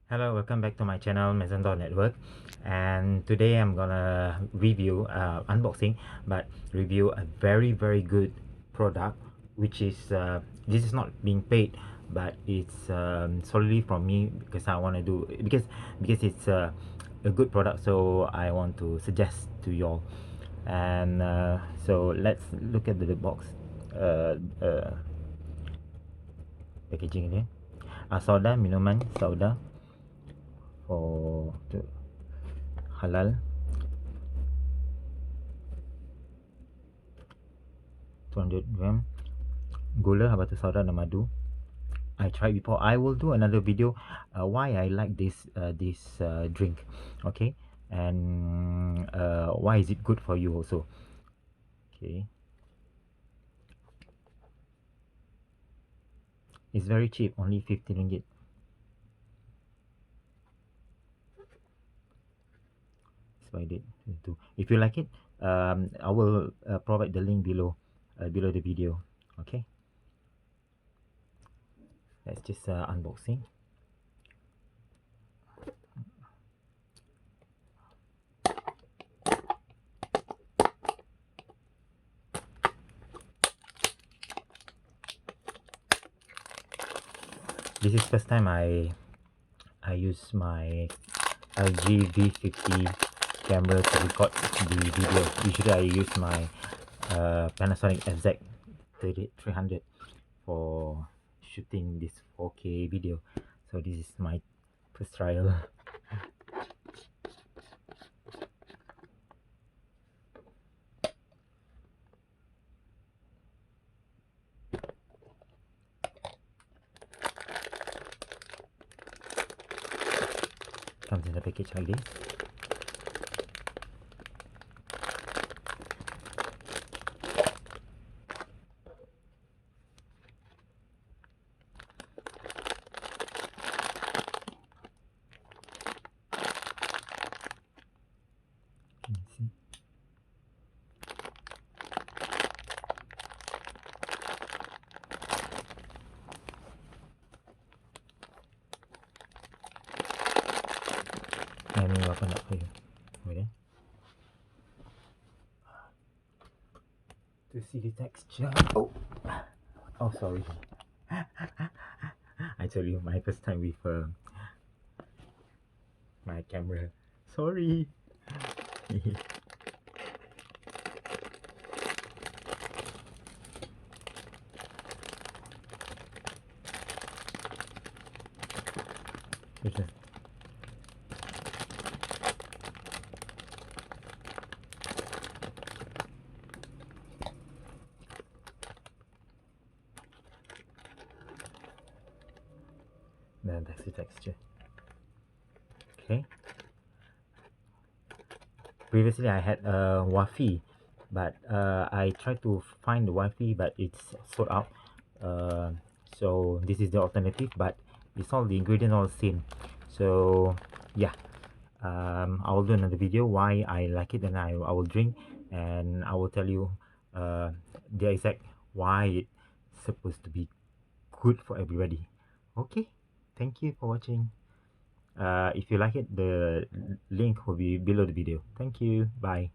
Hello, welcome back to my channel Maison Network, and today I'm gonna review unboxing but review a very good product, which is this is not being paid, but it's solely from me because I want to do because it's a good product, so I want to suggest to y'all. And so let's look at the box. Packaging ini Assauda minuman Sauda for halal, 200 gram, gula Habbatus Sauda dan madu. I tried before. I will do another video why I like this drink, okay, and why is it good for you also. Okay, it's very cheap, only 50 ringgit. Expired date 22. If you like it, I will provide the link below the video. Okay, let's just unboxing. This is first time I use my LG V50 camera to record the video. Usually I use my Panasonic FZ300 for shooting this 4K video. So this is my first trial. Comes in a package like this. Let me open up for you. Wait, to see the texture. Oh, sorry. I told you my first time with my camera. Sorry. Then that's the texture. Okay. Previously I had a wafi, but I tried to find the wafi, but it's sold out. So this is the alternative, but it's all the ingredients all the same. So yeah, I will do another video why I like it, and I will drink, and I will tell you the exact why it's supposed to be good for everybody. Okay, thank you for watching. If you like it, the link will be below the video. Thank you. Bye.